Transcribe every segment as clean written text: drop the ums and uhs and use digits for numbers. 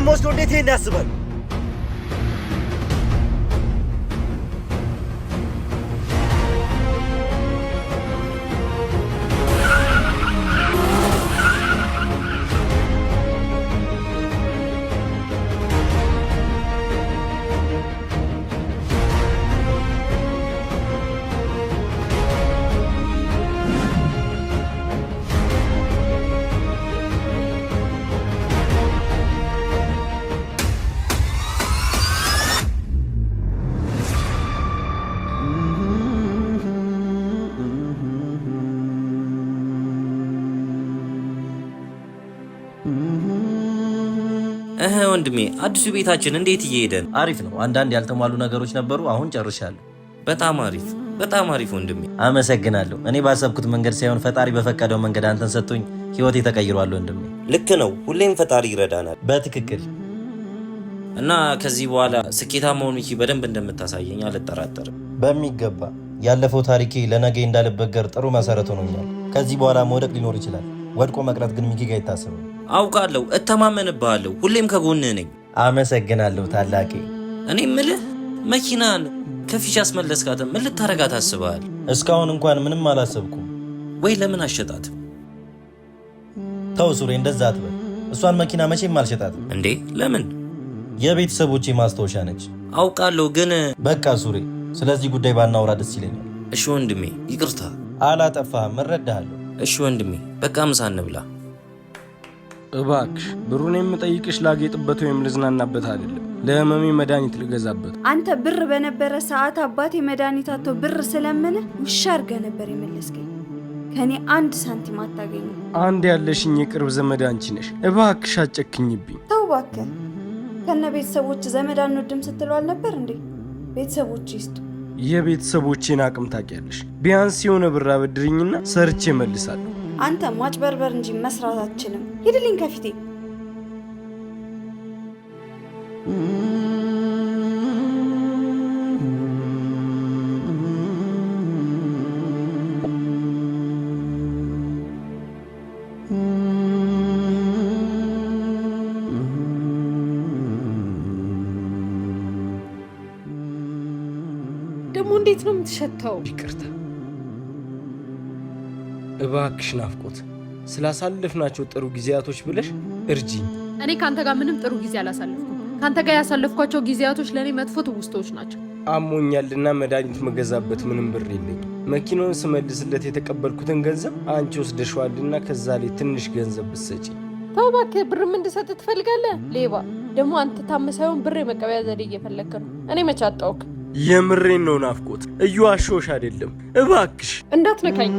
ወስዶ እንዴት ይሄን ያስባል? ወንድሜ አዲሱ ቤታችን እንዴት እየሄደ ነው? አሪፍ ነው። አንዳንድ ያልተሟሉ ነገሮች ነበሩ፣ አሁን ጨርሻለሁ። በጣም አሪፍ ወንድሜ። አመሰግናለሁ። እኔ ባሰብኩት መንገድ ሳይሆን ፈጣሪ በፈቀደው መንገድ አንተን ሰጥቶኝ ህይወቴ ተቀይሯል ወንድሜ። ልክ ነው፣ ሁሌም ፈጣሪ ይረዳናል። በትክክል። እና ከዚህ በኋላ ስኬታማውን ሚኪ በደንብ እንደምታሳየኝ አልጠራጠርም። በሚገባ። ያለፈው ታሪኬ ለነገ እንዳልበገር ጥሩ መሰረት ሆኖኛል። ከዚህ በኋላ መውደቅ ሊኖር ይችላል፣ ወድቆ መቅረት ግን ሚኪ ጋር አይታሰብም። አውቃለሁ፣ እተማመንብሃለሁ፣ ሁሌም ከጎንህ ነኝ። አመሰግናለሁ ታላቄ። እኔ ምልህ መኪናን ከፊሽ አስመለስካት፣ ምን ልታረጋት አስበሃል? እስካሁን እንኳን ምንም አላሰብኩም። ወይ ለምን አሸጣት? ተው ሱሬ፣ እንደዛ አትበል። እሷን መኪና መቼም አልሸጣትም። እንዴ ለምን? የቤተሰቦቼ ማስታወሻ ነች። አውቃለሁ ግን በቃ ሱሬ፣ ስለዚህ ጉዳይ ባናወራ ደስ ይለኛል። እሺ ወንድሜ፣ ይቅርታ። አላጠፋህም፣ እረዳሃለሁ። እሺ ወንድሜ፣ በቃ ምሳ እንብላ። እባክሽ ብሩን የምጠይቅሽ ላጌጥበት ወይም ልዝናናበት አይደለም፣ ለህመሜ መድኃኒት ልገዛበት። አንተ ብር በነበረ ሰዓት አባቴ መድኃኒት አጥቶ ብር ስለምን ውሻ አድርገህ ነበር የመለስከኝ። ከኔ አንድ ሳንቲም አታገኙ። አንድ ያለሽኝ የቅርብ ዘመድ አንቺ ነሽ። እባክሽ አጨክኝብኝ። ተው እባክህ። ከነ ቤተሰቦች ዘመድ አንወድም ስትለው አልነበር እንዴ? ቤተሰቦች ይስጡ። የቤተሰቦቼን አቅም ታውቂያለሽ። ቢያንስ የሆነ ብር አበድርኝና ሰርቼ መልሳለሁ። አንተ ማጭበርበር እንጂ መስራት አትችልም። ሂድልኝ ከፊቴ። ደግሞ እንዴት ነው የምትሸተው? ይቅርታ እባክሽ ናፍቆት፣ ስላሳለፍናቸው ጥሩ ጊዜያቶች ብለሽ እርጂኝ። እኔ ካንተ ጋር ምንም ጥሩ ጊዜ አላሳለፍኩም። ካንተ ጋር ያሳለፍኳቸው ጊዜያቶች ለኔ መጥፎ ትውስቶች ናቸው። አሞኛልና መድኃኒት መገዛበት ምንም ብር የለኝ። መኪናውን ስመልስለት የተቀበልኩትን ገንዘብ አንቺ ወስደሽዋልና ከዛ ላይ ትንሽ ገንዘብ ብትሰጪ። ተው እባክህ። ብርም እንድሰጥ ትፈልጋለህ? ሌባ ደግሞ አንተ ታመህ ሳይሆን ብር የመቀበያ ዘዴ እየፈለግክ ነው። እኔ መች አጣሁክ? የምሬን ነው ናፍቆት፣ እየዋሸሁሽ አይደለም። እባክሽ እንዳትነካኝ።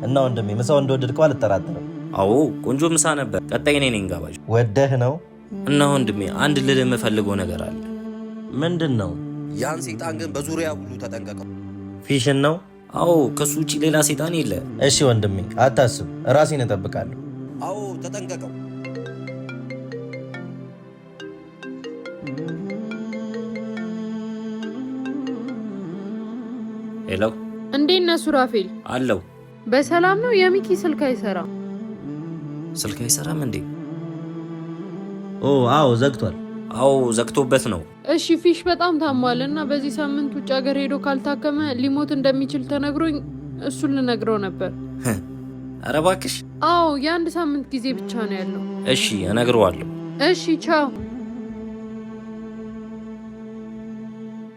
እና ወንድሜ ምሳው እንደወደድከው አልጠራጠርም። አዎ ቆንጆ ምሳ ነበር። ቀጣይ እኔ ነኝ ጋባዥ። ወደህ ነው? እና ወንድሜ አንድ ልልህ የምፈልገው ነገር አለ። ምንድን ነው? ያን ሰይጣን ግን በዙሪያ ሁሉ ተጠንቀቀው። ፊሽን ነው? አዎ ከሱ ውጪ ሌላ ሰይጣን የለ። እሺ ወንድሜ አታስብ፣ ራሴን እጠብቃለሁ። አዎ ተጠንቀቀው። ሄሎ፣ እንዴት ነህ ሱራፌል? አለው። በሰላም ነው? የሚኪ ስልክ አይሰራም። ስልክ አይሰራም እንዴ? አዎ ዘግቷል። አዎ ዘግቶበት ነው። እሺ ፊሽ በጣም ታሟልና በዚህ ሳምንት ውጭ ሀገር ሄዶ ካልታከመ ሊሞት እንደሚችል ተነግሮኝ እሱን ልነግረው ነበር። ኧረ እባክሽ። አዎ የአንድ ሳምንት ጊዜ ብቻ ነው ያለው። እሺ እነግረዋለሁ። እሺ ቻው።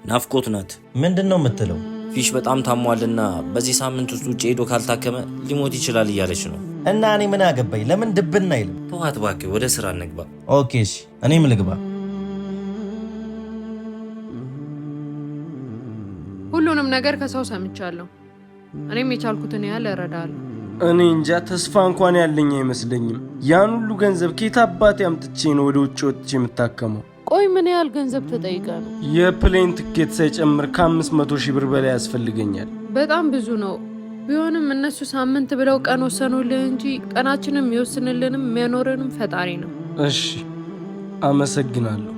ናፍቆት ናት። ምንድን ነው የምትለው? ፊሽ በጣም ታሟልና በዚህ ሳምንት ውጭ ሄዶ ካልታከመ ሊሞት ይችላል እያለች ነው። እና እኔ ምን አገባኝ? ለምን ድብና አይልም? ተዋት እባክህ፣ ወደ ስራ እንግባ። ኦኬ እሺ፣ እኔም ልግባ። ሁሉንም ነገር ከሰው ሰምቻለሁ። እኔም የቻልኩትን ያህል እረዳለሁ። እኔ እንጃ ተስፋ እንኳን ያለኝ አይመስለኝም። ያን ሁሉ ገንዘብ ከየት አባቴ አምጥቼ ነው ወደ ውጭ ወጥቼ የምታከመው? ቆይ ምን ያህል ገንዘብ ተጠይቀ ነው? የፕሌን ትኬት ሳይጨምር ከ500,000 ብር በላይ ያስፈልገኛል። በጣም ብዙ ነው። ቢሆንም እነሱ ሳምንት ብለው ቀን ወሰኑልህ እንጂ ቀናችንም የሚወስንልንም የሚያኖረንም ፈጣሪ ነው። እሺ አመሰግናለሁ።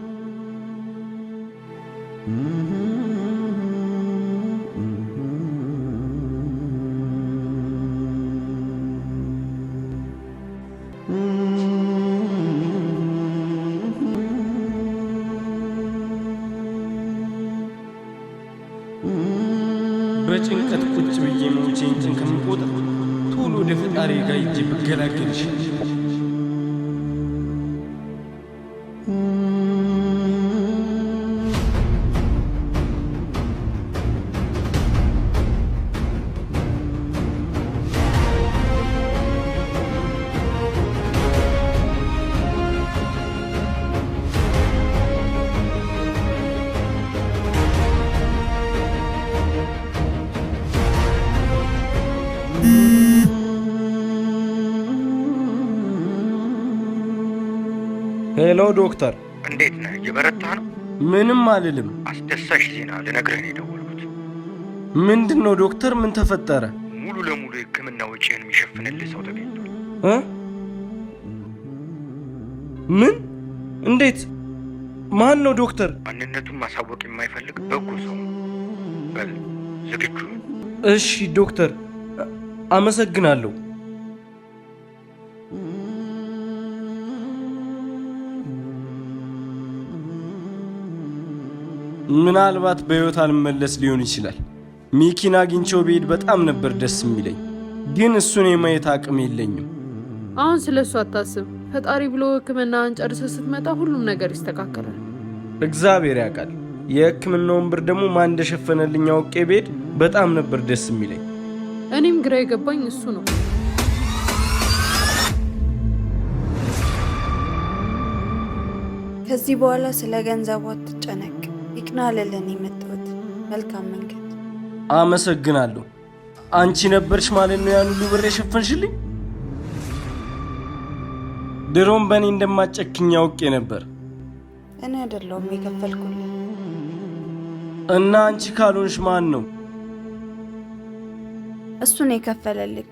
በጭንቀት ቁጭ ብዬ ሞቼን ከምቆጥር ቶሎ ወደ ፈጣሪ ጋር ሂጅ ብገላገል ይሻላል። ሄሎ ዶክተር፣ እንዴት ነህ? እየበረታ ነው? ምንም አልልም። አስደሳች ዜና ልነግርህ ነው የደወልኩት። ምንድን ነው ዶክተር? ምን ተፈጠረ? ሙሉ ለሙሉ የሕክምና ወጪህን የሚሸፍንልህ ሰው ተገኝቷል። ምን? እንዴት? ማን ነው ዶክተር? ማንነቱን ማሳወቅ የማይፈልግ በጎ ሰው ነው። በል ዝግጁ ነው? እሺ ዶክተር፣ አመሰግናለሁ። ምናልባት በሕይወት አልመለስ ሊሆን ይችላል። ሚኪን አግኝቼው ብሄድ በጣም ነበር ደስ የሚለኝ፣ ግን እሱን የማየት አቅም የለኝም። አሁን ስለሱ አታስብ። ፈጣሪ ብሎ ሕክምናን ጨርሰህ ስትመጣ ሁሉም ነገር ይስተካከላል። እግዚአብሔር ያውቃል። የሕክምናውን ብር ደግሞ ማን እንደሸፈነልኝ አውቄ ብሄድ በጣም ነበር ደስ የሚለኝ። እኔም ግራ የገባኝ እሱ ነው። ከዚህ በኋላ ስለ ገንዘቡ አትጨነቅ። ይቅናልልን የመጣሁት። መልካም መንገድ። አመሰግናለሁ። አንቺ ነበርሽ ማለት ነው ያን ሁሉ ብር የሸፈንሽልኝ? ድሮም በእኔ እንደማጨክኝ አውቄ ነበር። እኔ አይደለሁም የከፈልኩልህ። እና አንቺ ካልሆንሽ ማን ነው? እሱን የከፈለልክ።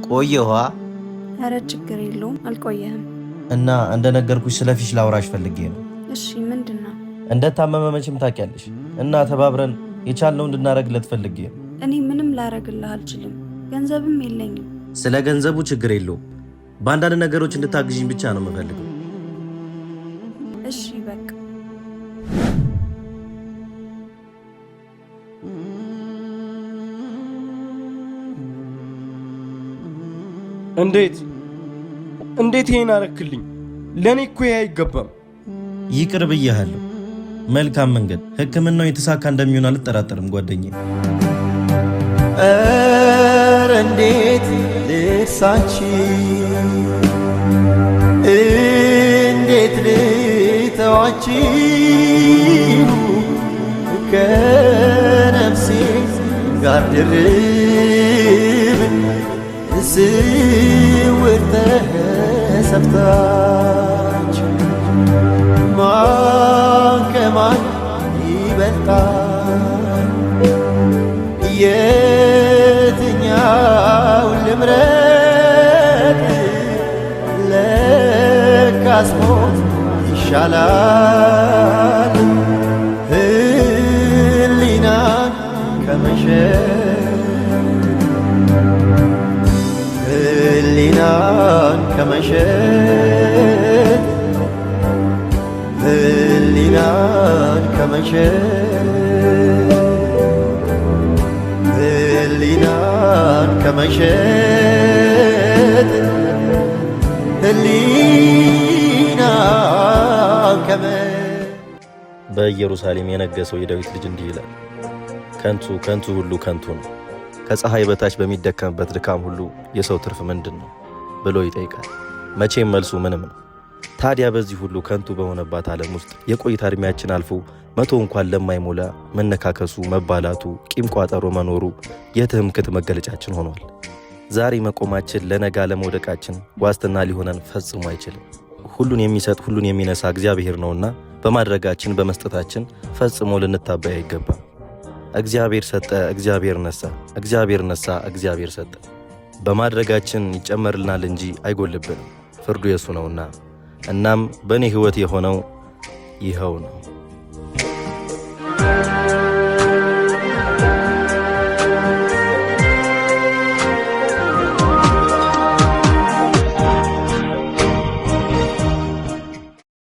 ቆየኋ? ኧረ ችግር የለውም አልቆየህም። እና እንደነገርኩሽ ስለ ፊሽ ላውራሽ ፈልጌ ነው። እሺ ምንድን ነው? እንደታመመ መቼም ታውቂያለሽ። እና ተባብረን የቻልነው እንድናረግለት ፈልጌ ነው። እኔ ምንም ላረግልህ አልችልም፣ ገንዘብም የለኝም። ስለ ገንዘቡ ችግር የለውም። በአንዳንድ ነገሮች እንድታግዥኝ ብቻ ነው የምፈልገው። እሺ በቃ እንዴት ይሄን አረክልኝ? ለኔ እኮ ይሄ አይገባም። ይቅር ብያለሁ። መልካም መንገድ። ሕክምናው የተሳካ እንደሚሆን አልጠራጠርም ጓደኛዬ። ኧረ እንዴት ልርሳች፣ እንዴት ልተዋች፣ ከነፍሴ ጋር ድርብ ስውር ተሰፍታች። ማን ከማን ይበልጣል? የትኛው ልምረጥ? ለካስ ሞት ይሻላል ሕሊናን ከመሸጥ፣ ሕሊናን ከመሸጥ፣ ሕሊናን ከመሸጥ፣ ሕሊናን ከመሸጥ፣ ሕሊናን ከመሸጥ። በኢየሩሳሌም የነገሰው የዳዊት ልጅ እንዲህ ይላል፣ ከንቱ ከንቱ ሁሉ ከንቱ ነው፣ ከፀሐይ በታች በሚደከምበት ድካም ሁሉ የሰው ትርፍ ምንድን ነው ብሎ ይጠይቃል። መቼም መልሱ ምንም ነው። ታዲያ በዚህ ሁሉ ከንቱ በሆነባት ዓለም ውስጥ የቆይታ ዕድሜያችን አልፎ 100 እንኳን ለማይሞላ መነካከሱ፣ መባላቱ፣ ቂም ቋጠሮ መኖሩ የትምክህት መገለጫችን ሆኗል። ዛሬ መቆማችን ለነጋ ለመውደቃችን ዋስትና ሊሆነን ፈጽሞ አይችልም። ሁሉን የሚሰጥ ሁሉን የሚነሳ እግዚአብሔር ነውና በማድረጋችን በመስጠታችን ፈጽሞ ልንታበይ አይገባም። እግዚአብሔር ሰጠ፣ እግዚአብሔር ነሳ፣ እግዚአብሔር ነሳ፣ እግዚአብሔር ሰጠ። በማድረጋችን ይጨመርልናል እንጂ አይጎልብንም፣ ፍርዱ የሱ ነውና። እናም በእኔ ሕይወት የሆነው ይኸው ነው።